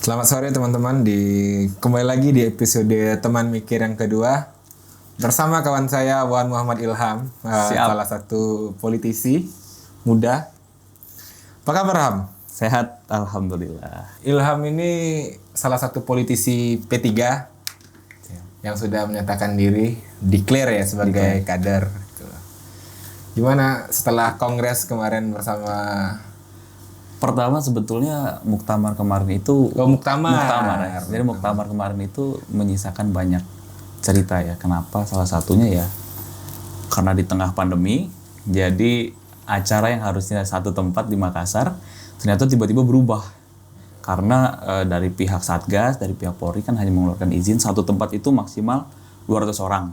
Selamat sore teman-teman, kembali lagi di episode Teman Mikir yang kedua bersama kawan saya Wan Muhammad Ilham, salah satu politisi muda. Apa kabar, Ham? Sehat, alhamdulillah. Ilham ini salah satu politisi P3 yang sudah menyatakan diri declare ya sebagai kader. Gimana setelah kongres kemarin bersama? Pertama sebetulnya muktamar kemarin itu Muktamar ya. Jadi muktamar kemarin itu menyisakan banyak cerita ya. Kenapa? Salah satunya ya karena di tengah pandemi, jadi acara yang harusnya satu tempat di Makassar ternyata tiba-tiba berubah. Karena dari pihak Satgas, dari pihak Polri kan hanya mengeluarkan izin satu tempat itu maksimal 200 orang.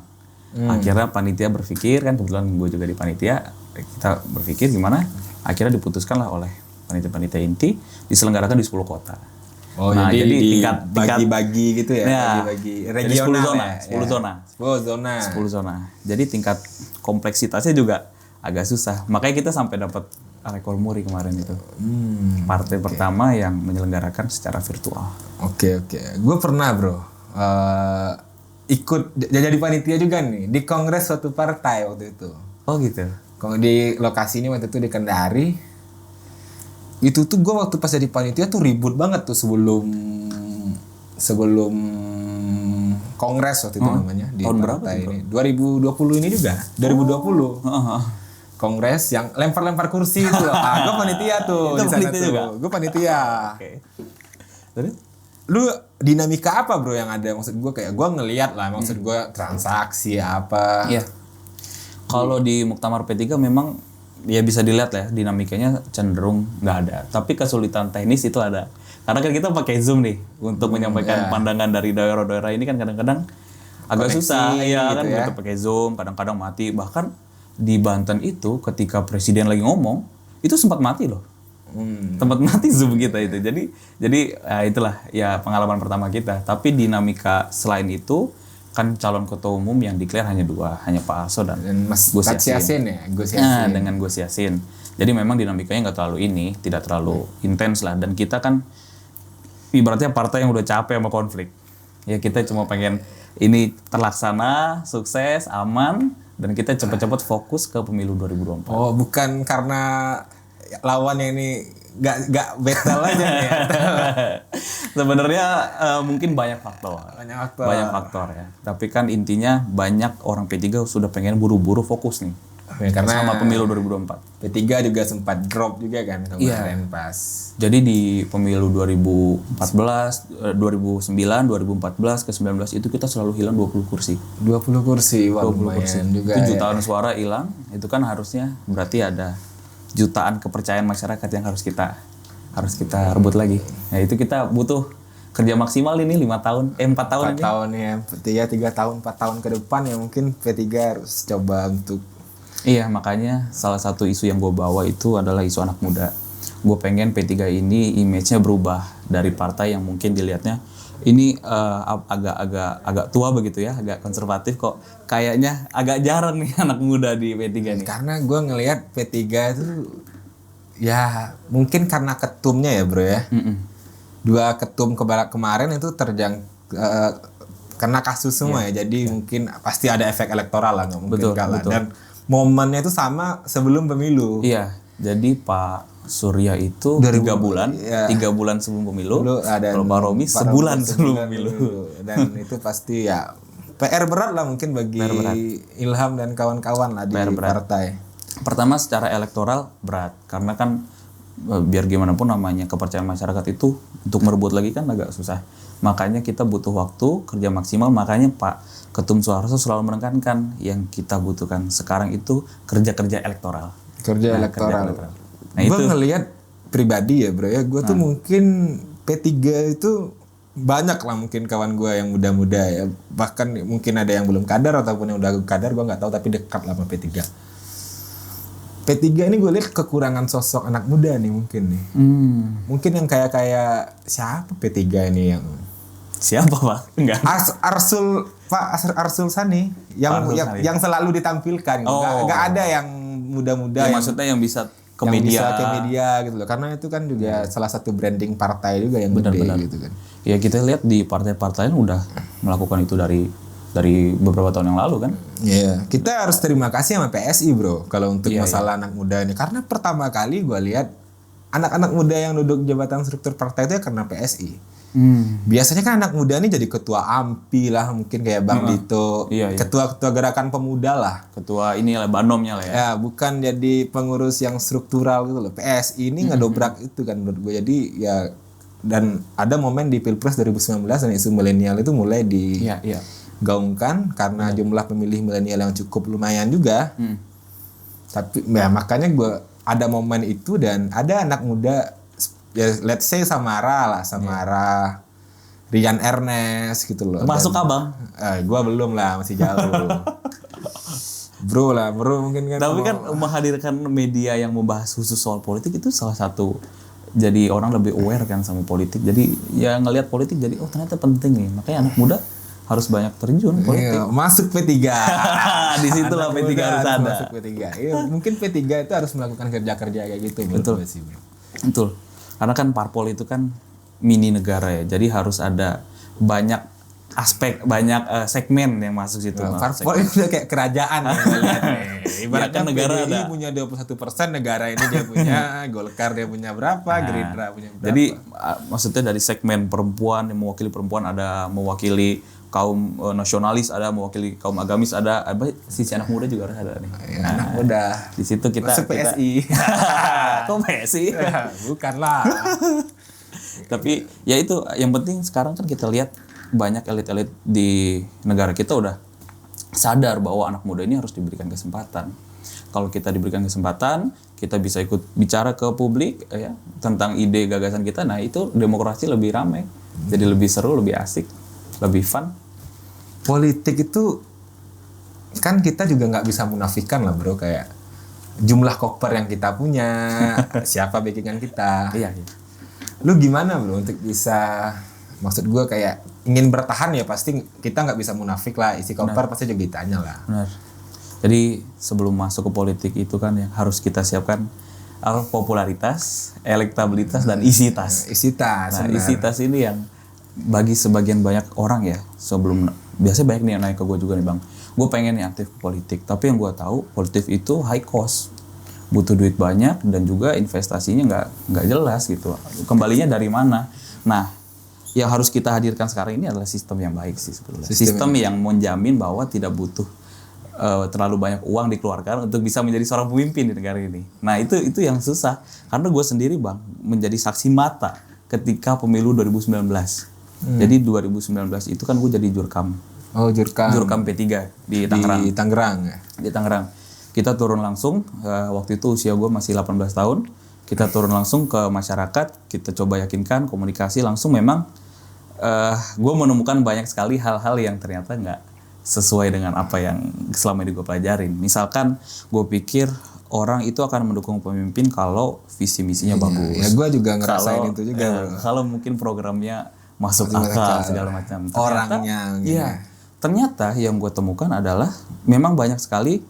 Akhirnya panitia berpikir, kan kebetulan gue juga di panitia, kita berpikir gimana? Akhirnya diputuskanlah oleh panitia inti diselenggarakan di 10 kota. Oh, nah, jadi tingkat bagi-bagi gitu ya, bagi-bagi regional jadi 10 zona. 10 zona. Jadi tingkat kompleksitasnya juga agak susah. Makanya kita sampai dapat rekor muri kemarin itu. Partai pertama yang menyelenggarakan secara virtual. Oke. Gue pernah, Bro. Ikut jadi panitia juga nih di kongres suatu partai waktu itu. Oh, gitu. Kalau di lokasi ini waktu itu di Kendari. Itu tuh gue waktu pas jadi panitia tuh ribut banget tuh sebelum kongres waktu itu namanya di tahun partai ini. 2020 ini juga. 2020. Kongres yang lempar-lempar kursi itu loh. Gue panitia tuh di sana tuh. Gue panitia. Oke. Terus lu dinamika apa, Bro, yang ada? Maksud gue kayak gue ngelihat lah, maksud gue transaksi apa. Iya. Kalau di Muktamar P3 memang ya bisa dilihat ya dinamikanya cenderung nggak ada, tapi kesulitan teknis itu ada karena kan kita pakai Zoom nih untuk menyampaikan pandangan dari daerah-daerah ini kan kadang-kadang agak susah ya kan kita pakai Zoom, kadang-kadang mati, bahkan di Banten itu ketika presiden lagi ngomong itu sempat mati loh, sempat mati Zoom kita itu, jadi itulah ya pengalaman pertama kita. Tapi dinamika selain itu kan calon ketua umum yang declare hanya 2, hanya Pak Arso dan Mas Gus Yassin ya, Gus Yassin. Nah, dengan Gus Yassin. Jadi memang dinamikanya nggak terlalu tidak terlalu intens lah. Dan kita kan ibaratnya partai yang udah capek sama konflik. Ya kita cuma pengen ini terlaksana, sukses, aman, dan kita cepat-cepat fokus ke pemilu 2024. Oh, bukan karena lawannya ini nggak battle aja nih ya. Sebenarnya mungkin banyak faktor ya. Tapi kan intinya banyak orang P3 sudah pengen buru-buru fokus nih. Karena sama pemilu 2024. P3 juga sempat drop juga kan kemarin pas. Jadi di pemilu 2014, 2009, 2014 ke 19 itu kita selalu hilang 20 kursi. 20 kursi, wah lumayan juga. Itu jutaan suara hilang, itu kan harusnya berarti ada jutaan kepercayaan masyarakat yang harus kita rebut lagi. Nah, itu kita butuh kerja maksimal ini 5 tahun, 4 tahun aja. 4 tahun ya, 3 tahun, 4 tahun ke depan ya mungkin P3 harus coba untuk. Iya, makanya salah satu isu yang gue bawa itu adalah isu anak muda. Gue pengen P3 ini image-nya berubah dari partai yang mungkin dilihatnya ini agak tua begitu ya, agak konservatif, kok kayaknya agak jarang nih anak muda di P3 nih. Karena gue ngelihat P3 itu ya mungkin karena ketumnya ya, Bro ya. 2 ketum kemarin itu kena kasus semua ya. Jadi mungkin pasti ada efek elektoral lah, nggak mungkin kalah. Dan momennya itu sama sebelum pemilu. Iya. Jadi Pak Surya itu 3 bulan, 3 bulan sebelum pemilu. Kalau Pak Romi sebulan sebelum pemilu. Dan itu pasti ya PR berat lah mungkin bagi Ilham dan kawan-kawan lah di partai. Pertama secara elektoral berat, karena kan biar gimana pun namanya kepercayaan masyarakat itu untuk merebut lagi kan agak susah. Makanya kita butuh waktu, kerja maksimal, makanya Pak Ketum Soeharto selalu menekankan yang kita butuhkan sekarang itu kerja-kerja elektoral. Kerja elektoral. Nah, gue ngelihat pribadi ya, Bro ya, gue tuh mungkin P3 itu banyak lah mungkin kawan gue yang muda-muda ya, bahkan mungkin ada yang belum kadar ataupun yang udah kadar, gue nggak tahu, tapi dekat lah sama P3. P3 ini gue lihat kekurangan sosok anak muda nih mungkin nih. Mungkin yang kayak siapa P3 ini yang siapa, Pak? Enggak. Arsul Sani yang selalu ditampilkan. Nggak ada yang muda-muda ya, maksudnya yang bisa ke media gitu loh. Karena itu kan juga salah satu branding partai juga yang gede gitu kan. Ya kita lihat di partai-partai lain udah melakukan itu dari beberapa tahun yang lalu kan. Iya, kita harus terima kasih sama PSI bro kalau untuk masalah anak muda ini, karena pertama kali gue lihat anak-anak muda yang duduk jabatan struktur partai itu ya karena PSI. Biasanya kan anak muda ini jadi ketua AMPI lah, mungkin kayak Bang Dito, ketua-ketua gerakan pemuda lah, ketua inilah banomnya lah ya. Ya bukan jadi pengurus yang struktural gitu loh. PSI ini ngedobrak itu kan menurut gue. Jadi ya, dan ada momen di Pilpres 2019 dan isu milenial itu mulai digaungkan karena jumlah pemilih milenial yang cukup lumayan juga. Tapi ya makanya gue ada momen itu dan ada anak muda ya let's say Samara, Rian Ernest gitu loh. Masuk abang? Gue belum lah, masih jauh. Bro mungkin kan. Tapi kan menghadirkan media yang membahas khusus soal politik itu salah satu. Jadi orang lebih aware kan sama politik. Jadi ya ngelihat politik jadi oh ternyata penting nih. Makanya anak muda harus banyak terjun politik. Iya, masuk P3. Di situ lah P3 harus ada. Masuk P3. Iya, mungkin P3 itu harus melakukan kerja-kerja kayak gitu. Betul. Karena kan parpol itu kan mini negara ya. Jadi harus ada banyak aspek, banyak segmen yang masuk situ. Parpol itu udah kayak kerajaan ya lihat nih. Ibaratnya kan negara PDI ada. punya 21%, negara ini dia punya, Golkar dia punya berapa, Gerindra punya berapa. Jadi maksudnya dari segmen perempuan yang mewakili perempuan ada, mewakili kaum nasionalis ada, mewakili kaum agamis ada, sisi anak muda juga harus ada nih. Anak muda. Di situ kita masuk PSI. Kok PSI? Bukan lah. Tapi ya itu yang penting sekarang kan kita lihat banyak elit-elit di negara kita udah sadar bahwa anak muda ini harus diberikan kesempatan. Kalau kita diberikan kesempatan, kita bisa ikut bicara ke publik ya tentang ide gagasan kita. Nah, itu demokrasi lebih ramai. Jadi lebih seru, lebih asik, lebih fun. Politik itu kan kita juga nggak bisa munafikan lah bro, kayak jumlah koper yang kita punya, siapa backingan kita. Iya. Lu gimana bro untuk bisa, maksud gue kayak ingin bertahan ya pasti kita nggak bisa munafik lah, isi koper pasti juga ditanya lah. Benar. Jadi sebelum masuk ke politik itu kan yang harus kita siapkan popularitas, elektabilitas dan isi tas. Isi tas. Nah, isi tas ini yang bagi sebagian banyak orang ya sebelum biasanya banyak nih yang naik ke gue juga nih bang. Gue pengen nih aktif ke politik, tapi yang gue tahu politik itu high cost, butuh duit banyak dan juga investasinya nggak jelas gitu. Kembalinya dari mana? Nah, yang harus kita hadirkan sekarang ini adalah sistem yang baik sih sebetulnya. Sistem yang menjamin bahwa tidak butuh terlalu banyak uang dikeluarkan untuk bisa menjadi seorang pemimpin di negara ini. Nah itu yang susah karena gue sendiri bang menjadi saksi mata ketika pemilu 2019. Jadi 2019 itu kan gue jadi jurkam. Oh jurkam P3 di Tangerang. Di Tangerang ya. Di Tangerang. Kita turun langsung waktu itu usia gue masih 18 tahun. Kita turun langsung ke masyarakat. Kita coba yakinkan komunikasi langsung. Memang gue menemukan banyak sekali hal-hal yang ternyata nggak sesuai dengan apa yang selama ini gue pelajarin. Misalkan gue pikir orang itu akan mendukung pemimpin kalau visi misinya bagus. Ya gue juga ngerasain itu juga. Kalau mungkin programnya masuk akal segala macam. Orangnya. Ternyata yang gue temukan adalah memang banyak sekali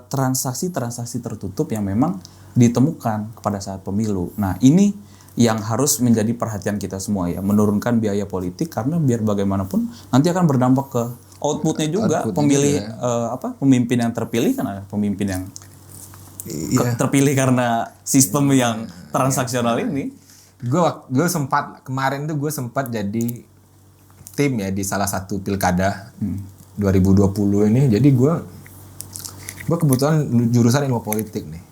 transaksi tertutup yang memang ditemukan pada saat pemilu. Nah ini yang harus menjadi perhatian kita semua ya, menurunkan biaya politik karena biar bagaimanapun nanti akan berdampak ke outputnya juga. Pemimpin yang terpilih kan ada pemimpin yang terpilih karena sistem yang transaksional ini. Gue sempat kemarin tuh gue sempat jadi tim ya di salah satu pilkada 2020 ini. Jadi gue kebetulan jurusan ilmu politik nih.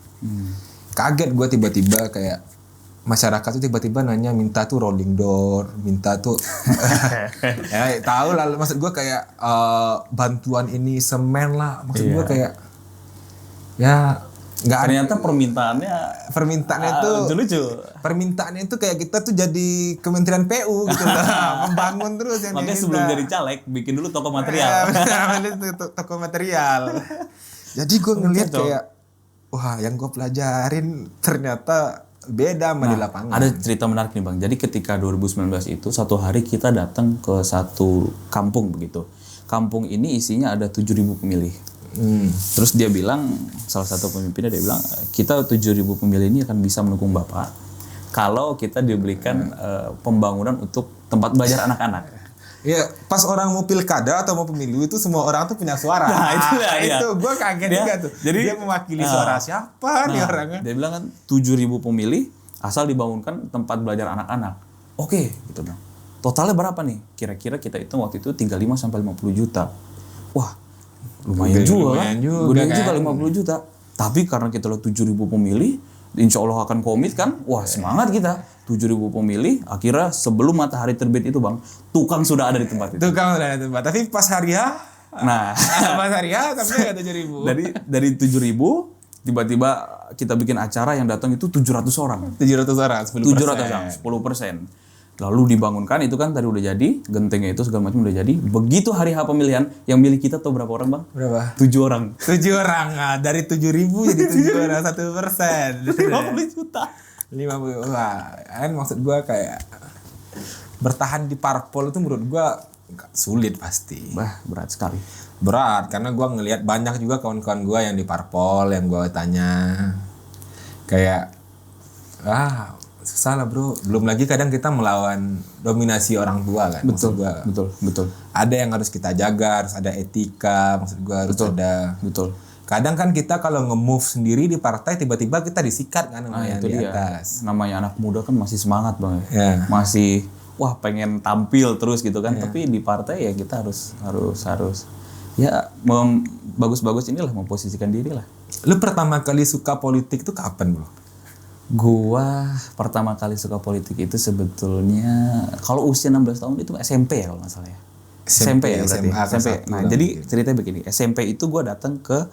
Kaget gue tiba-tiba kayak masyarakat tuh tiba-tiba nanya minta tuh rolling door, minta tuh ya tahu lah maksud gue kayak bantuan ini semen lah, maksud gue kayak ya nggak ternyata permintaannya itu lucu. Permintaannya itu kayak kita tuh jadi Kementerian PU gitu lah, membangun terus yang makanya sebelum jadi caleg bikin dulu toko material. Toko material. Jadi gue ngelihat kayak wah yang gue pelajarin ternyata beda sama di lapangan. Ada cerita menarik nih bang. Jadi ketika 2019 itu satu hari kita datang ke satu kampung begitu. Kampung ini isinya ada 7.000 pemilih. Terus dia bilang, salah satu pemimpinnya dia bilang, kita 7.000 pemilih ini akan bisa mendukung Bapak kalau kita diberikan pembangunan untuk tempat belajar anak-anak. Iya, pas orang mau pilkada atau mau pemilu itu semua orang tuh punya suara. Nah, itu gue kaget juga tuh. Jadi dia mewakili suara siapa nih orangnya? Dia bilang kan 7.000 pemilih asal dibangunkan tempat belajar anak-anak. Oke, gitu dong. Totalnya berapa nih? Kira-kira kita hitung waktu itu 35 sampai 50 juta. Wah, lumayan juga kan? Lumayan juga 50 juta. Tapi karena kita lihat 7.000 pemilih, insya Allah akan komit kan? Wah, semangat kita. 7.000 pemilih, akhirnya sebelum matahari terbit itu bang, tukang sudah ada di tempat itu. Tukang sudah ada di tempat, tapi pas hari H, pas hari H tapi nggak 7.000. Dari 7.000, tiba-tiba kita bikin acara yang datang itu 700 orang. 700 orang, 10%. Lalu dibangunkan itu kan tadi udah jadi, gentengnya itu segala macam udah jadi. Begitu hari H pemilihan, yang milih kita tuh berapa orang bang? Berapa? 7 orang. 7 orang, nah, dari 7.000 jadi 7 orang, 1%. 50 juta. 50, wah, kan maksud gue kayak bertahan di parpol itu menurut gue sulit pasti. Bah, berat sekali. Berat, karena gue ngelihat banyak juga kawan-kawan gue yang di parpol, yang gue tanya kayak, susah lah bro. Belum lagi kadang kita melawan dominasi orang tua kan. Betul. Ada yang harus kita jaga, harus ada etika, maksud gue harus ada. Betul. Kadang kan kita kalau nge-move sendiri di partai tiba-tiba kita disikat kan sama yang itu di dia. atas. Namanya anak muda kan masih semangat bang. Ya. Masih pengen tampil terus gitu kan. Tapi di partai ya kita harus ya bagus-bagus inilah memposisikan diri lah. Lu pertama kali suka politik tuh kapan bro? Gua pertama kali suka politik itu sebetulnya kalau usia 16 tahun itu SMP ya kalau nggak salah ya. SMP ya berarti. SMP. Nah, jadi ceritanya begini. SMP itu gua datang ke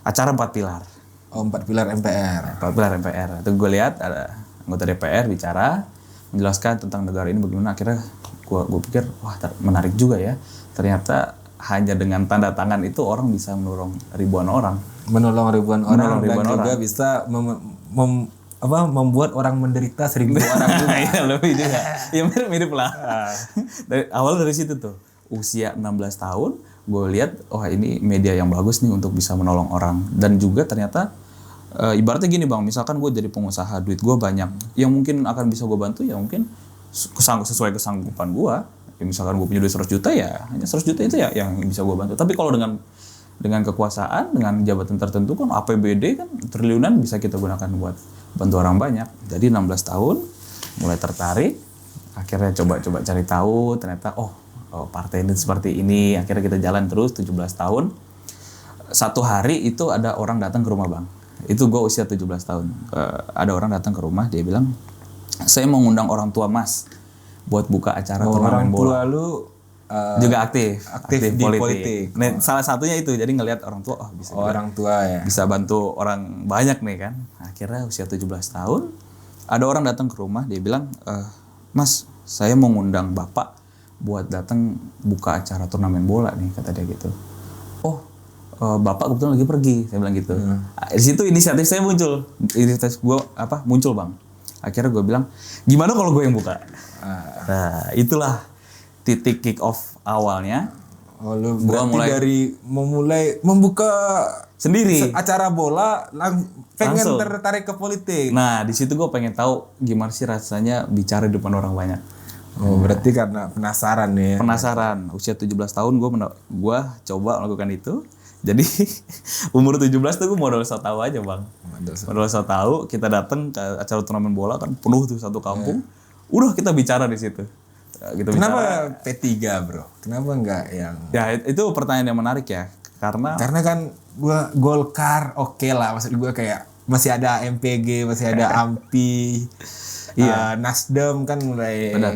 acara 4 pilar. Oh, 4 pilar MPR. 4 pilar MPR. Itu gue lihat ada anggota DPR bicara menjelaskan tentang negara ini bagaimana. Akhirnya gue pikir wah menarik juga ya. Ternyata hanya dengan tanda tangan itu orang bisa menolong ribuan orang. Menolong ribuan orang juga bisa membuat orang menderita 1.000 orang juga. Iya lebih juga. Ya mirip lah. Awal dari situ tuh. Usia 16 tahun gue lihat ini media yang bagus nih untuk bisa menolong orang. Dan juga ternyata ibaratnya gini bang, misalkan gue jadi pengusaha, duit gue banyak, yang mungkin akan bisa gue bantu ya mungkin sesuai kesanggupan gue. Ya, misalkan gue punya duit 100 juta ya hanya 100 juta itu ya yang bisa gue bantu. Tapi kalau dengan kekuasaan, dengan jabatan tertentu kan APBD kan triliunan bisa kita gunakan buat bantu orang banyak. Jadi 16 tahun mulai tertarik, akhirnya coba cari tahu, ternyata partai ini seperti ini. Akhirnya kita jalan terus 17 tahun. Satu hari itu ada orang datang ke rumah bang. Itu gue usia 17 tahun. Ada orang datang ke rumah, dia bilang, saya mau ngundang orang tua mas buat buka acara turnamen bola. Orang tua lu juga aktif di politik. Nah, salah satunya itu, jadi ngelihat orang tua, orang tua ya. Bisa bantu orang banyak nih kan. Akhirnya usia 17 tahun, ada orang datang ke rumah, dia bilang, mas saya mau ngundang bapak buat datang buka acara turnamen bola nih, kata dia gitu. Bapak kebetulan lagi pergi, saya bilang gitu. Di situ inisiatif saya muncul, muncul bang. Akhirnya gue bilang, gimana kalau gue yang buka? Nah itulah titik kick off awalnya. Lu berarti dari membuka sendiri acara bola, pengen tertarik ke politik. Nah di situ gue pengen tahu gimana sih rasanya bicara di depan orang banyak. Berarti karena penasaran nih. Penasaran. Usia 17 tahun gue coba melakukan itu. Jadi umur 17 tuh gue modal so tahu aja bang. Modal so tahu, kita datang ke acara turnamen bola kan penuh tuh satu kampung. Udah kita bicara di situ. Kenapa P3 bro? Kenapa enggak yang? Ya itu pertanyaan yang menarik ya. Karena kan gue Golkar oke lah, maksud gue kayak masih ada MPG, masih ada AMPI. Iya. Nasdem kan mulai. Benar.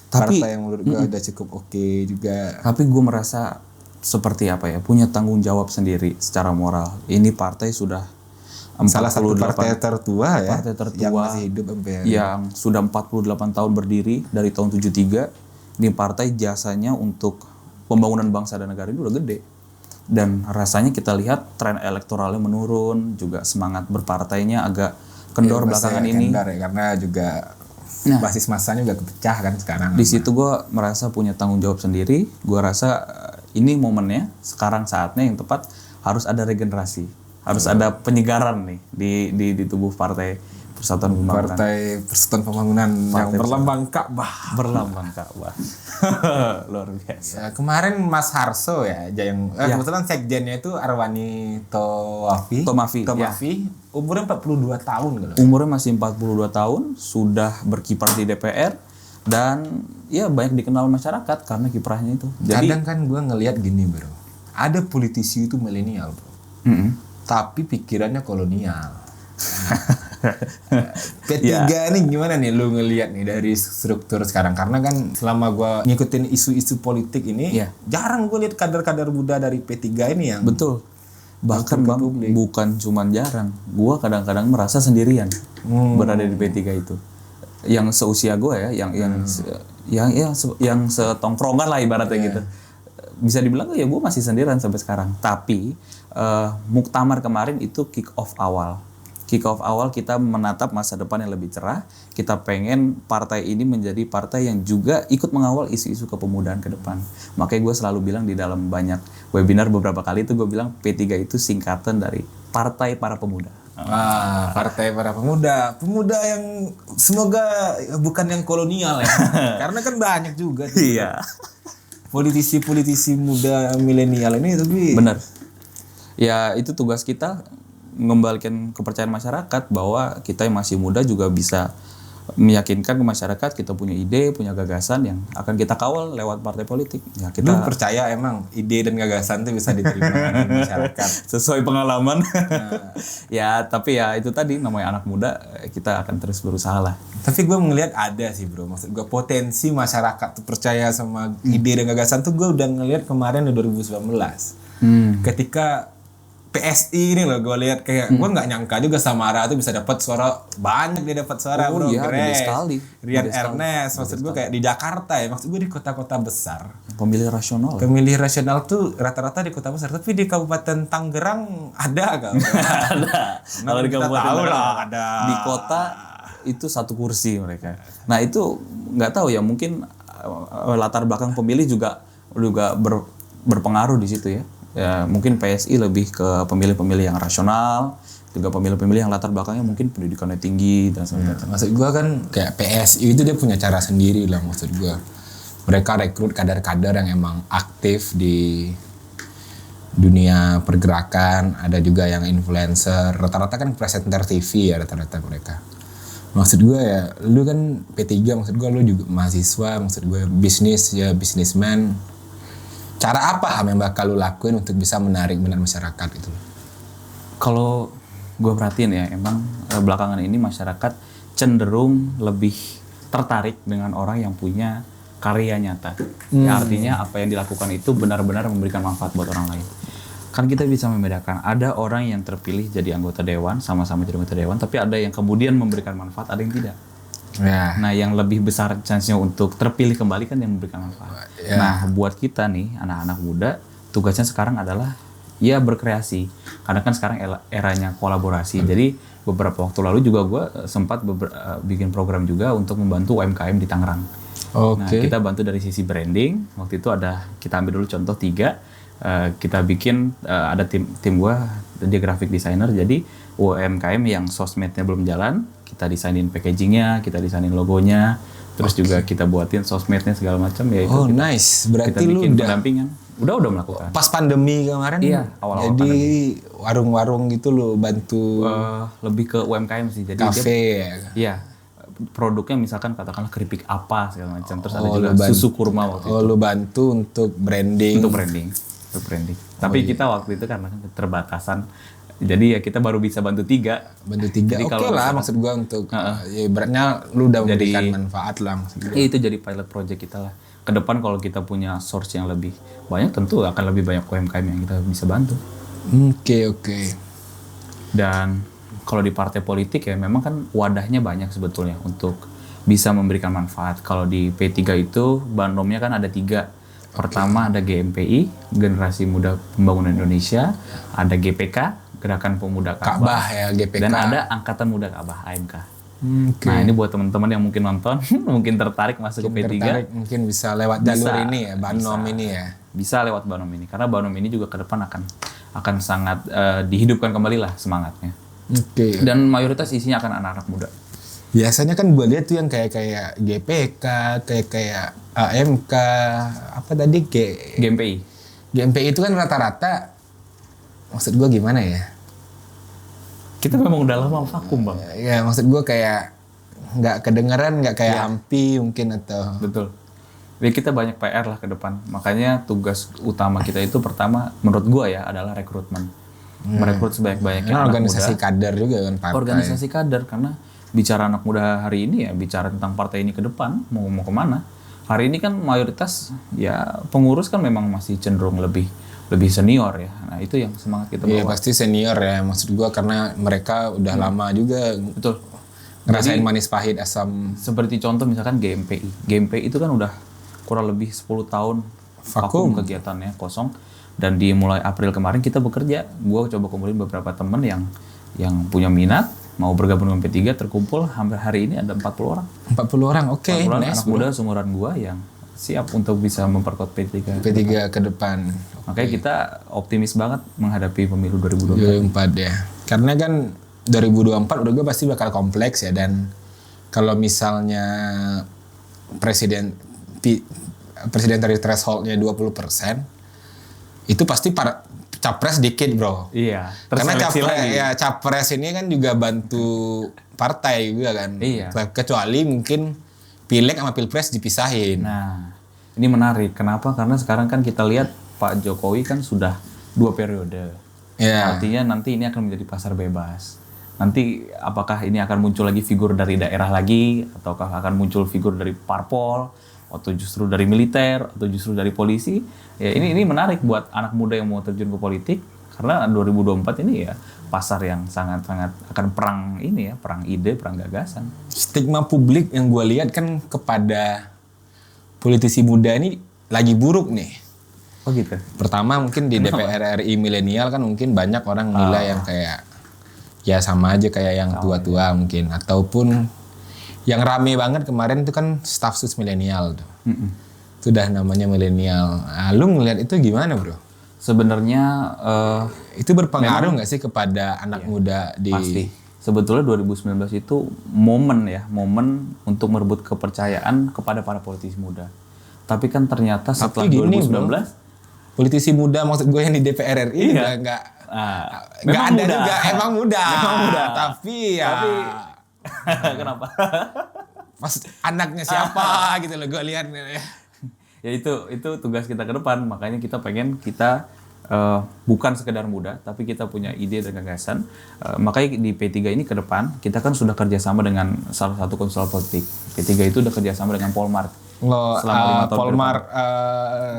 Partai yang menurut gue udah cukup oke juga. Tapi gue merasa seperti punya tanggung jawab sendiri secara moral. Ini partai sudah salah satu partai tertua ya. Partai tertua yang masih hidup MPR. Yang sudah 48 tahun berdiri dari tahun 73. Ini partai jasanya untuk pembangunan bangsa dan negara ini udah gede. Dan rasanya kita lihat tren elektoralnya menurun, juga semangat berpartainya agak kendor belakangan ini. Kendor ya, karena juga basis masanya juga kepecah kan sekarang. Di situ gue merasa punya tanggung jawab sendiri. Gue rasa ini momennya, sekarang saatnya yang tepat harus ada regenerasi, harus ada penyegaran nih di tubuh partai Persatuan Pembangunan. Partai Persatuan Pembangunan yang berlambang Ka'bah. Berlambang Ka'bah. Luar biasa. Ya, kemarin Mas Harso ya, kebetulan sekjennya itu Arwani Tomafi. Umurnya 42 tahun gitu. Umurnya masih 42 tahun, sudah berkiprah di DPR dan ya banyak dikenal masyarakat karena kiprahnya itu. Jadi kadang kan gue ngelihat gini bro, ada politisi itu milenial bro, tapi pikirannya kolonial. P3 nih gimana nih lu ngelihat nih dari struktur sekarang, karena kan selama gue ngikutin isu-isu politik ini jarang gue lihat kader-kader muda dari P3 ini yang betul. Bahkan Bang, bukan cuman jarang, gue kadang-kadang merasa sendirian berada di P3 itu. Yang seusia gue ya, yang setongkrongan lah ibaratnya gitu. Bisa dibilang ya gue masih sendirian sampai sekarang. Tapi muktamar kemarin itu kick off awal kita menatap masa depan yang lebih cerah. Kita pengen partai ini menjadi partai yang juga ikut mengawal isu-isu kepemudaan ke depan. Makanya gue selalu bilang di dalam banyak webinar beberapa kali itu gue bilang P3 itu singkatan dari Partai Para Pemuda. Partai Para Pemuda yang semoga bukan yang kolonial ya. Karena kan banyak juga tuh. Iya. Politisi muda milenial ini tapi benar. Ya itu tugas kita, mengembalikan kepercayaan masyarakat bahwa kita yang masih muda juga bisa meyakinkan ke masyarakat kita punya ide, punya gagasan yang akan kita kawal lewat partai politik. Ya kita percaya emang ide dan gagasan itu bisa diterima di masyarakat sesuai pengalaman. Ya tapi ya itu tadi namanya anak muda, kita akan terus berusaha lah. Tapi gue ngelihat ada sih bro, maksud gue potensi masyarakat tuh percaya sama ide dan gagasan tuh gue udah ngelihat kemarin di 2019 ketika PSI ini loh, gue lihat kayak gue nggak nyangka juga Samara tuh bisa dapat suara banyak, dia dapat suara bro. Iya, Grace, sekali. Rian Ernest, maksud gue kayak di Jakarta ya, maksud gue di kota-kota besar. Pemilih rasional. Pemilih rasional tuh rata-rata di kota besar, tapi di Kabupaten Tangerang ada gak? Ada. Kalau di Kabupaten Tangerang ada. Di kota itu 1 kursi mereka. Nah itu nggak tahu ya, mungkin latar belakang pemilih juga berpengaruh di situ ya. Ya mungkin PSI lebih ke pemilih-pemilih yang rasional, juga pemilih-pemilih yang latar belakangnya mungkin pendidikannya tinggi dan sebagainya. Maksud gue kan kayak PSI itu dia punya cara sendiri lah, maksud gue. Mereka rekrut kader-kader yang emang aktif di dunia pergerakan, ada juga yang influencer, rata-rata kan presenter TV ya rata-rata mereka. Maksud gue ya, lu kan P3, maksud gue lu juga mahasiswa, maksud gue businessman. Cara apa yang bakal lu lakuin untuk bisa menarik minat masyarakat itu? Kalau gue perhatiin ya, emang belakangan ini masyarakat cenderung lebih tertarik dengan orang yang punya karya nyata. Ya, artinya apa yang dilakukan itu benar-benar memberikan manfaat buat orang lain. Kan kita bisa membedakan, ada orang yang terpilih jadi anggota dewan, sama-sama jadi anggota dewan, tapi ada yang kemudian memberikan manfaat, ada yang tidak. Ya. Nah, yang lebih besar chance-nya untuk terpilih kembali kan yang memberikan manfaat. Ya. Nah, buat kita nih, anak-anak muda, tugasnya sekarang adalah ya berkreasi. Karena kan sekarang eranya kolaborasi. Jadi beberapa waktu lalu juga gue sempat bikin program juga untuk membantu UMKM di Tangerang. Nah, kita bantu dari sisi branding. Waktu itu kita ambil dulu contoh 3. Kita bikin, ada tim gue, dia graphic designer. Jadi UMKM yang sosmednya belum jalan, kita desainin packagingnya, kita desainin logonya, terus juga kita buatin sosmednya segala macam ya. Oh nice, berarti lu udah pendampingan, udah melakukan. Pas pandemi kemarin, iya, awal-awal jadi pandemi. Warung-warung gitu lu bantu. Lebih ke UMKM sih, jadi kafe ya. Iya, produknya misalkan katakanlah keripik apa segala macam, terus ada juga susu kurma waktu itu. Lu bantu untuk branding. Tapi kita waktu itu karena keterbatasan. Jadi ya kita baru bisa bantu 3. Jadi oke lah maksud gua untuk ya beratnya lu udah memberikan manfaat lah maksud gua. Itu jadi pilot project kita lah. Kedepan kalau kita punya source yang lebih banyak, tentu akan lebih banyak UMKM yang kita bisa bantu. Oke. Dan kalau di partai politik ya memang kan wadahnya banyak sebetulnya untuk bisa memberikan manfaat. Kalau di P3 itu banomnya kan ada 3. Pertama ada GMPI, Generasi Muda Pembangunan Indonesia, ada GPK, Gerakan Pemuda Ka'bah ya, GPK. Dan ada Angkatan Muda Ka'bah, AMK. Nah ini buat teman-teman yang mungkin nonton, mungkin tertarik masuk ke P3. Mungkin bisa lewat jalur ini ya, Banom ini ya. Bisa lewat Banom ini, karena Banom ini juga ke depan akan sangat dihidupkan kembali lah semangatnya. Oke. Dan mayoritas isinya akan anak-anak muda. Biasanya kan gue lihat tuh yang kayak GPK, kayak AMK, apa tadi GMPI. GMPI itu kan rata-rata, maksud gue gimana ya? Kita memang udah lama vakum, Bang. Ya maksud gue kayak nggak kedengeran, nggak kayak AMPI mungkin atau. Betul. Jadi kita banyak PR lah ke depan. Makanya tugas utama kita itu pertama menurut gua ya adalah rekrutmen. Merekrut sebanyak-banyaknya anak Organisasi muda. kader juga kan partai. Organisasi kader, karena bicara anak muda hari ini ya bicara tentang partai ini ke depan mau kemana. Hari ini kan mayoritas ya pengurus kan memang masih cenderung lebih senior ya. Nah itu yang semangat kita bawa. Iya pasti senior ya, maksud gua karena mereka udah lama juga. Betul. Ngerasain manis pahit asam. Seperti contoh misalkan GMPI. GMPI itu kan udah kurang lebih 10 tahun vakum kegiatannya, kosong. Dan di mulai April kemarin kita bekerja. Gua coba kumpulin beberapa teman yang punya minat mau bergabung dengan P3, terkumpul hampir hari ini ada 40 orang. 40 orang, oke. 40 orang Nice, anak muda seumuran gua yang siap untuk bisa memperkuat P3. P3 ke depan. Makanya kita optimis banget menghadapi pemilu 2024. 2024 ya. Karena kan 2024 udah gue pasti bakal kompleks ya, dan kalau misalnya presidential thresholdnya 20%, itu pasti para capres dikit bro. Iya. Karena lagi. capres ini kan juga bantu partai juga kan. Iya. Kecuali mungkin pileg sama pilpres dipisahin. Nah, ini menarik. Kenapa? Karena sekarang kan kita lihat Pak Jokowi kan sudah 2 periode. Ya. Artinya nanti ini akan menjadi pasar bebas. Nanti apakah ini akan muncul lagi figur dari daerah lagi, ataukah akan muncul figur dari parpol, atau justru dari militer, atau justru dari polisi? Ya ini menarik buat anak muda yang mau terjun ke politik, karena 2024 ini ya pasar yang sangat-sangat akan perang ini ya, perang ide, perang gagasan. Stigma publik yang gue lihat kan kepada politisi muda ini lagi buruk nih. Oh gitu. Pertama mungkin di DPR RI milenial kan mungkin banyak orang nilai yang kayak ya sama aja kayak yang tua-tua mungkin, ataupun yang rame banget kemarin itu kan staf sus milenial tuh. Itu udah namanya milenial. Nah, lu ngeliat itu gimana bro? Sebenarnya itu berpengaruh nggak sih kepada anak muda di? Pasti. Sebetulnya 2019 itu momen untuk merebut kepercayaan kepada para politisi muda. Tapi kan ternyata setelah 2019 bro, politisi muda maksud gue yang di DPR RI juga nggak ada muda. Juga emang muda. Tapi ya kenapa? Pas anaknya siapa gitu loh gue lihat ya itu tugas kita ke depan. Makanya kita pengen bukan sekedar muda, tapi kita punya ide dan gagasan. Makanya di P3 ini ke depan kita kan sudah kerjasama dengan salah satu konsultan politik. P3 itu udah kerjasama dengan Polmark selama 5 tahun Polmark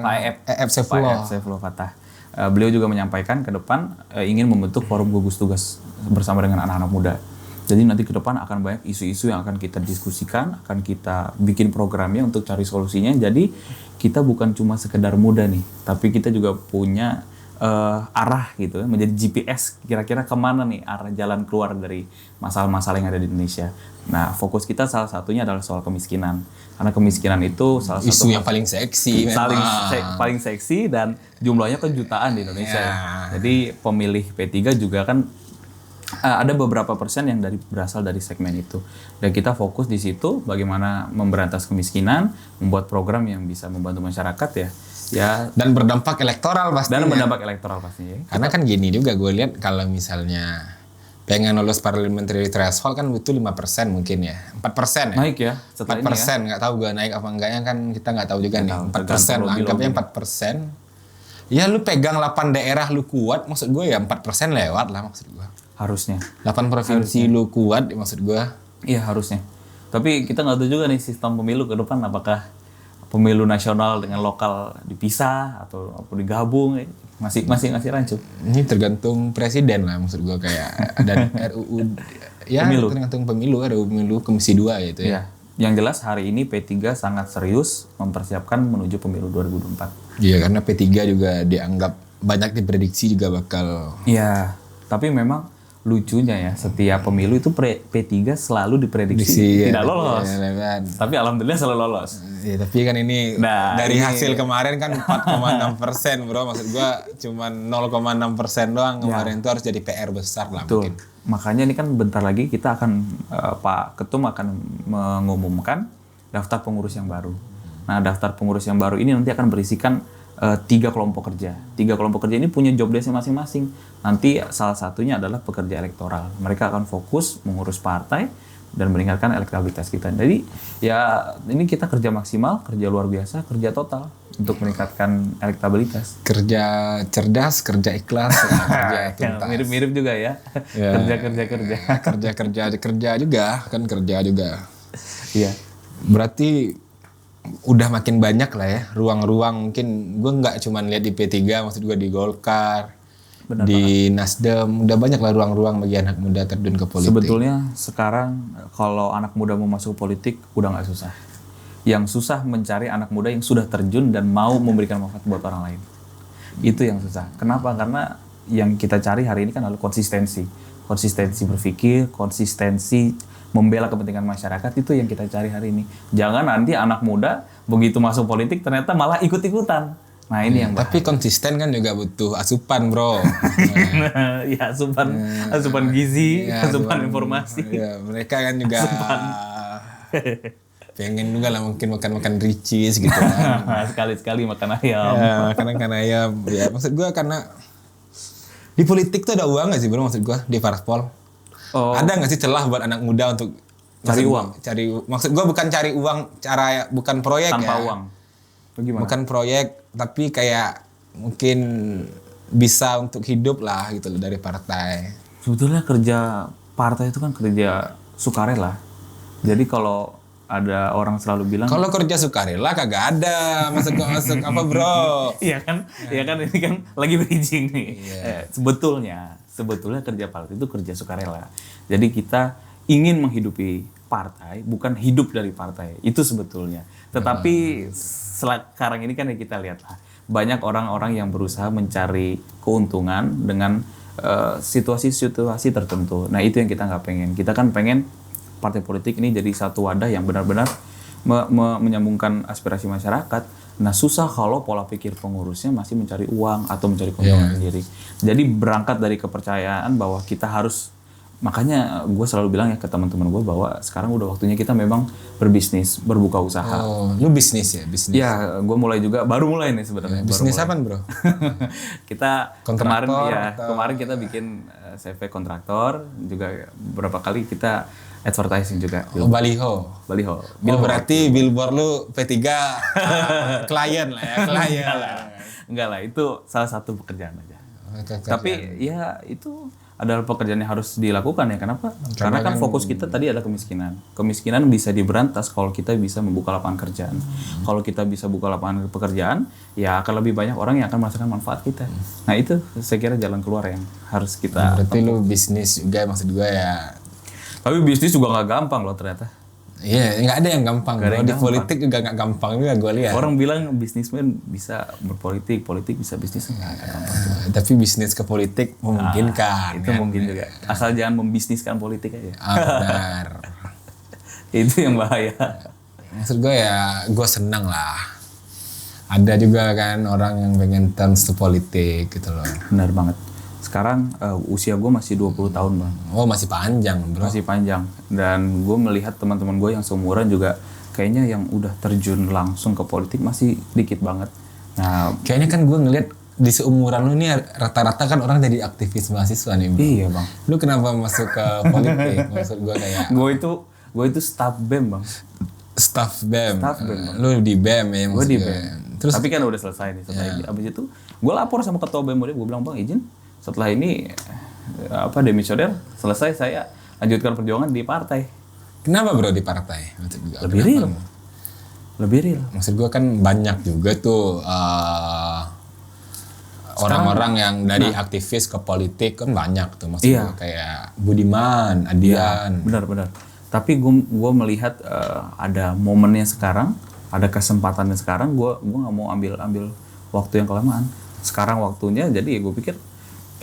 Pak EF Saifullah Fatah. Beliau juga menyampaikan ke depan ingin membentuk forum gugus tugas bersama dengan anak-anak muda. Jadi nanti ke depan akan banyak isu-isu yang akan kita diskusikan, akan kita bikin programnya untuk cari solusinya. Jadi kita bukan cuma sekedar muda nih, tapi kita juga punya arah gitu ya, menjadi GPS kira-kira kemana nih arah jalan keluar dari masalah-masalah yang ada di Indonesia. Nah, fokus kita salah satunya adalah soal kemiskinan. Karena kemiskinan itu salah satu isu yang paling seksi paling seksi dan jumlahnya kan jutaan di Indonesia. Yeah. Jadi pemilih P3 juga kan ada beberapa persen yang berasal dari segmen itu. Dan kita fokus di situ bagaimana memberantas kemiskinan, membuat program yang bisa membantu masyarakat ya dan berdampak elektoral pastinya. Karena kan gini juga gue lihat kalau misalnya pengen lolos parliamentary threshold kan butuh 5% mungkin ya. 4% ya. Naik ya setelah 4%, nggak tahu gue naik apa enggaknya kan kita nggak tahu juga nih. 4%, anggapnya 4%. Ya lu pegang 8 daerah lu kuat, maksud gue ya 4% lewat lah maksud gue. Harusnya. 8 provinsi lu kuat maksud gue. Iya harusnya. Tapi kita nggak tahu juga nih sistem pemilu ke depan apakah pemilu nasional dengan lokal dipisah atau digabung masih rancu. Ini tergantung presiden lah maksud gue kayak dan RUU ya pemilu. Tergantung RUU pemilu Komisi 2 gitu ya. Yang jelas hari ini P3 sangat serius mempersiapkan menuju pemilu 2024. Iya karena P3 juga dianggap banyak diprediksi juga bakal. Iya, tapi memang lucunya ya setiap pemilu itu P3 selalu diprediksi tidak lolos. Ya. Tapi alhamdulillah selalu lolos. Ya, tapi kan ini dari hasil kemarin kan 4,6% bro, maksud gua cuma 0,6% doang kemarin itu harus jadi PR besar lah. Betul. Mungkin. makanya ini kan bentar lagi kita akan Pak Ketum akan mengumumkan daftar pengurus yang baru. Nah, daftar pengurus yang baru ini nanti akan berisikan 3 kelompok kerja. 3 kelompok kerja ini punya job desk masing-masing. Nanti salah satunya adalah pekerja elektoral. Mereka akan fokus mengurus partai dan meningkatkan elektabilitas kita. Jadi ya ini kita kerja maksimal, kerja luar biasa, kerja total untuk meningkatkan elektabilitas. Kerja cerdas, kerja ikhlas, kerja tuntas. Mirip-mirip juga ya. Kerja juga, kan kerja juga. Iya. Berarti udah makin banyak lah ya ruang-ruang, mungkin gue nggak cuma lihat di P3, maksud gue di Golkar, di Nasdem, udah banyak lah ruang-ruang bagi anak muda terjun ke politik. Sebetulnya sekarang kalau anak muda mau masuk politik udah nggak susah. Yang susah mencari anak muda yang sudah terjun dan mau memberikan manfaat buat orang lain. Itu yang susah. Kenapa? Karena yang kita cari hari ini kan adalah konsistensi berpikir, konsistensi membela kepentingan masyarakat, itu yang kita cari hari ini. Jangan nanti anak muda begitu masuk politik ternyata malah ikut-ikutan. Nah ini yang bahaya. Tapi konsisten kan juga butuh asupan, bro. Ya asupan gizi, asupan informasi. Ya, mereka kan juga pengen juga lah mungkin makan ricis gitu kan. Sekali-sekali makan ayam. Ya, makan ayam. Ya, maksud gue karena di politik tuh ada uang gak sih, bro, maksud gue di Parpol? Ada nggak sih celah buat anak muda untuk cari uang? Maksud gue bukan cari uang, bukan proyek tanpa ya. Uang. Bagaimana? Bukan proyek, tapi kayak mungkin bisa untuk hidup lah gitu loh dari partai. Sebetulnya kerja partai itu kan kerja sukarela. Jadi kalau ada orang selalu bilang kalau kerja sukarela kagak ada masuk apa, bro? Iya kan ini kan lagi bridging nih. Sebetulnya kerja partai itu kerja sukarela. Jadi kita ingin menghidupi partai, bukan hidup dari partai. Itu sebetulnya. Tetapi sekarang ini kan yang kita lihat lah, banyak orang-orang yang berusaha mencari keuntungan dengan situasi-situasi tertentu. Nah itu yang kita nggak pengen. Kita kan pengen partai politik ini jadi satu wadah yang benar-benar menyambungkan aspirasi masyarakat. Nah susah kalau pola pikir pengurusnya masih mencari uang atau mencari keuntungan sendiri. Jadi berangkat dari kepercayaan bahwa kita harus, makanya gue selalu bilang ya ke teman-teman gue bahwa sekarang udah waktunya kita memang berbisnis, berbuka usaha. Lu bisnis ya? Bisnis? Ya, gue baru mulai nih sebenarnya. Bisnis apa, bro? Kita kemarin kita bikin CV kontraktor, juga beberapa kali kita advertising juga. Baliho. Berarti billboard lu P3 klien lah ya, Enggak lah, itu salah satu pekerjaan aja. Tapi ya itu adalah pekerjaan yang harus dilakukan ya. Kenapa? Karena kan fokus kita tadi adalah kemiskinan. Kemiskinan bisa diberantas kalau kita bisa membuka lapangan kerjaan. Kalau kita bisa buka lapangan pekerjaan, ya akan lebih banyak orang yang akan merasakan manfaat kita. Nah itu saya kira jalan keluar yang harus kita. Berarti lu bisnis juga, maksud gue ya. Tapi bisnis juga nggak gampang loh ternyata. Iya, nggak ada yang gampang. Di politik juga nggak gampang juga gue lihat. Orang bilang bisnismen bisa berpolitik, politik bisa bisnis, nggak gampang. Tapi bisnis ke politik memungkinkan. Itu mungkin juga. Asal jangan membisniskan politik aja. Benar. Itu yang bahaya. Maksud gue ya, gue senang lah. Ada juga kan orang yang pengen turns to politik gitu loh. Benar banget. Sekarang usia gue masih 20 tahun bang. Oh masih panjang bro. Masih panjang. Dan gue melihat teman-teman gue yang seumuran juga kayaknya yang udah terjun langsung ke politik masih dikit banget. Nah kayaknya kan gue ngeliat di seumuran lu nih rata-rata kan orang jadi aktivis mahasiswa nih bro. Iya bang. Lu kenapa masuk ke politik? Maksud gue kayak. Gue itu staff BEM bang. Staff BEM. Bang. Lu di BEM ya? Gue di BEM. Terus, tapi kan udah selesai nih. Abis itu gue lapor sama ketua BEM gue bilang bang izin. Setelah ini demisioner selesai, saya lanjutkan perjuangan di partai. Kenapa bro di partai? Lebih real. Maksud gue kan banyak juga tuh orang-orang yang dari aktivis ke politik kan banyak tuh. Maksud gue kayak Budiman, Adian. Benar. Tapi gue melihat ada momennya sekarang, ada kesempatannya sekarang. Gue nggak mau ambil waktu yang kelamaan. Sekarang waktunya, jadi gue pikir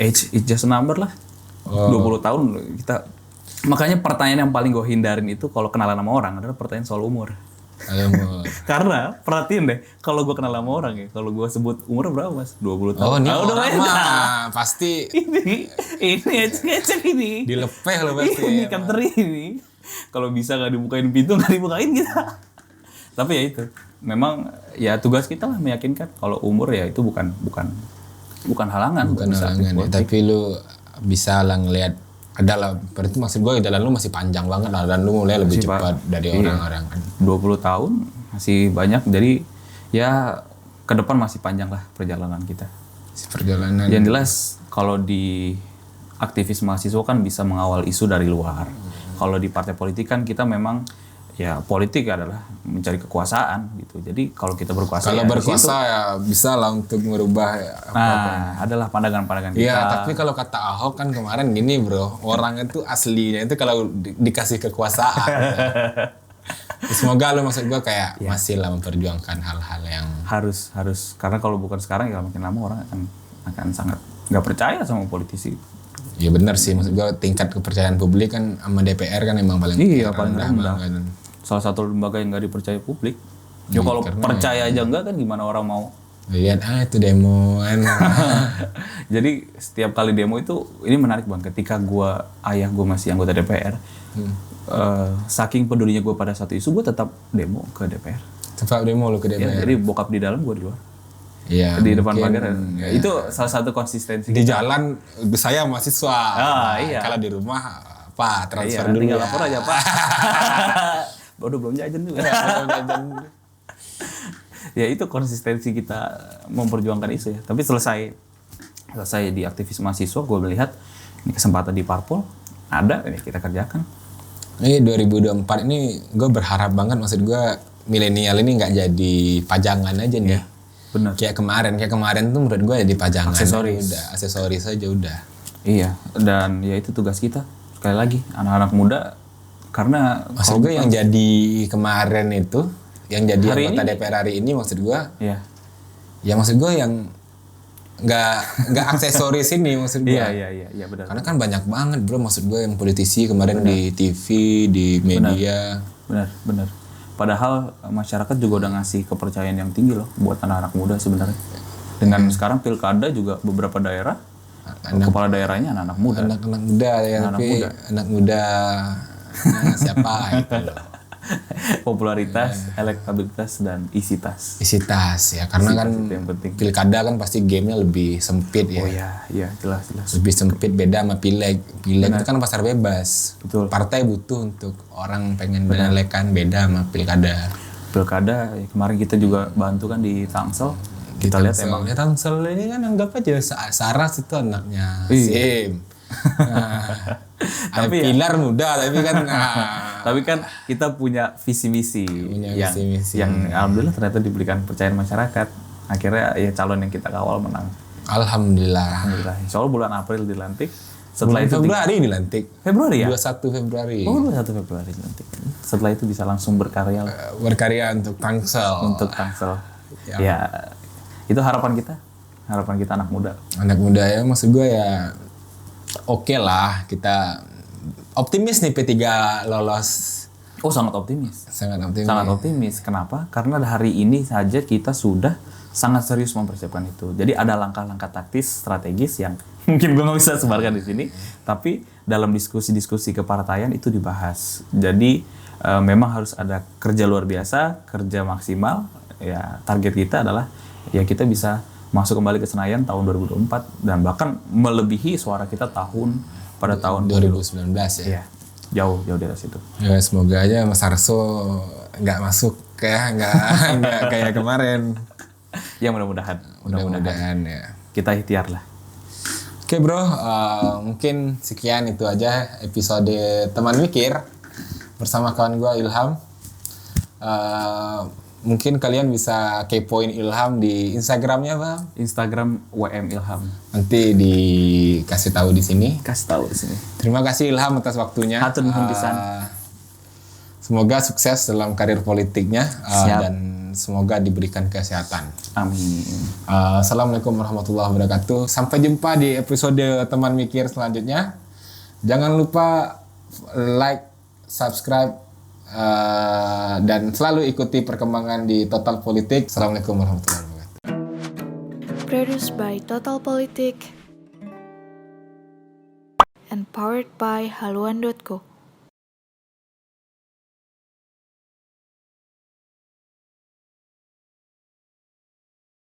age is just a number lah. 20 tahun kita. Makanya pertanyaan yang paling gue hindarin itu kalau kenalan sama orang adalah pertanyaan soal umur. Karena perhatiin deh, kalau gue kenal sama orang ya, kalau gue sebut umur berapa Mas? 20 tahun. Oh, ini udah orang banyak. mah pasti ini ecek ini. dilepeh lo pasti. Ini kan teri ini. Kalau bisa nggak dibukain pintu, nggak dibukain kita. Tapi ya itu, memang ya tugas kita lah meyakinkan kalau umur ya itu bukan halangan. Bukan halangan ya, tapi lu bisa lah ngelihat adalah berarti maksud gue jalan lu masih panjang banget lah dan lu mulai lebih cepat dari orang-orang kan. 20 tahun masih banyak, jadi ya ke depan masih panjang lah perjalanan kita. Perjalanan. Yang jelas kalau di aktivis mahasiswa kan bisa mengawal isu dari luar. Kalau di partai politik kan kita memang ya politik adalah mencari kekuasaan gitu. Jadi kalau kita berkuasa kalau berkuasa ya bisa lah untuk merubah adalah pandangan-pandangan kita. Iya, tapi kalau kata Ahok kan kemarin gini bro, orang itu aslinya itu kalau dikasih kekuasaan. Semoga lo maksud gue kayak masih lah memperjuangkan hal-hal yang harus karena kalau bukan sekarang ya makin lama orang akan sangat nggak percaya sama politisi. Iya benar sih, maksud gue tingkat kepercayaan publik kan sama DPR kan emang paling rendah. Salah satu lembaga yang nggak dipercaya publik. Ya kalau percaya aja enggak kan gimana orang mau lihat itu demo kan. Jadi setiap kali demo itu ini menarik bang. Ketika ayah gue masih anggota DPR, saking pedulinya gue pada satu isu, gue tetap demo ke DPR. Tetap demo lo ke DPR. Ya, jadi bokap di dalam, gue di luar. Iya. Di depan pagar. Ya. Itu salah satu konsistensi. Di jalan saya mahasiswa. Iya. Kalau di rumah Pak transfer dulu tinggal ya. lapor aja Pak. Baru belum jajan juga. Ya itu konsistensi kita memperjuangkan isu ya. Tapi selesai di aktivis mahasiswa, gue melihat ini kesempatan di parpol ada, ini kita kerjakan. Ini 2024 ini gue berharap banget, maksud gue milenial ini nggak jadi pajangan aja nih. Ya, benar. Kayak kemarin tuh menurut gue jadi pajangan. Aksesoris aja udah. Iya, dan ya itu tugas kita. Sekali lagi, anak-anak muda, karena maksud gue yang jadi kemarin itu, yang jadi anggota DPR hari ini, maksud gue, ya maksud gue yang nggak aksesoris ini, maksud gue. Iya benar. Karena kan banyak banget bro, maksud gue yang politisi kemarin di TV, di media. Benar. Padahal masyarakat juga udah ngasih kepercayaan yang tinggi loh buat anak-anak muda sebenarnya. Dengan sekarang pilkada juga beberapa daerah, kepala daerahnya anak-anak muda. Anak-anak muda ya, anak muda siapa itu loh. Popularitas, elektabilitas, dan isi tas ya, karena kan pilkada kan pasti gamenya lebih sempit ya. Oh iya, jelas. Lebih sempit, beda sama pileg itu kan pasar bebas. Betul. Partai butuh untuk orang pengen menyelekan, beda sama pilkada ya, kemarin kita juga bantu kan di Tangsel. Kita lihat emang Tangsel ini kan anggap aja Saras itu anaknya Sim. Tapi Pilar muda tapi kan kita punya visi misi yang alhamdulillah ternyata diberikan kepercayaan masyarakat. Akhirnya ya calon yang kita kawal menang. Alhamdulillah. Insya Allah bulan April dilantik. Setelah itu Februari dilantik. Februari ya? 21 Februari. Oh, 21 Februari dilantik. Setelah itu bisa langsung berkarya. Berkarya untuk Tangsel. Ya. Itu harapan kita anak muda. Anak muda ya, maksud gue ya oke lah, kita optimis nih P3 lolos. Oh, sangat optimis. Sangat optimis. Kenapa? Karena hari ini saja kita sudah sangat serius mempersiapkan itu. Jadi ada langkah-langkah taktis, strategis yang mungkin gue nggak bisa sebarkan di sini, tapi dalam diskusi-diskusi kepartaian itu dibahas. Jadi memang harus ada kerja luar biasa, kerja maksimal. Ya target kita adalah ya kita bisa masuk kembali ke Senayan tahun 2024 dan bahkan melebihi suara kita tahun 2019 ya. Iya. Jauh di atas itu. Ya semoga aja Mas Arso nggak masuk nggak kayak kemarin. Ya mudah-mudahan ya. Kita ikhtiar lah. Oke bro, mungkin sekian itu aja episode Teman Mikir bersama kawan gue Ilham. Mungkin kalian bisa kepoin Ilham di Instagramnya bang. Instagram WM Ilham. Nanti dikasih tahu di sini. Terima kasih Ilham atas waktunya. Hatur nuhun pisan. Semoga sukses dalam karir politiknya dan semoga diberikan kesehatan. Amin. Assalamualaikum warahmatullahi wabarakatuh. Sampai jumpa di episode Teman Mikir selanjutnya. Jangan lupa like, subscribe, Dan selalu ikuti perkembangan di Total Politik. Assalamualaikum warahmatullahi wabarakatuh. Produced by Total Politik and powered by haluan.co.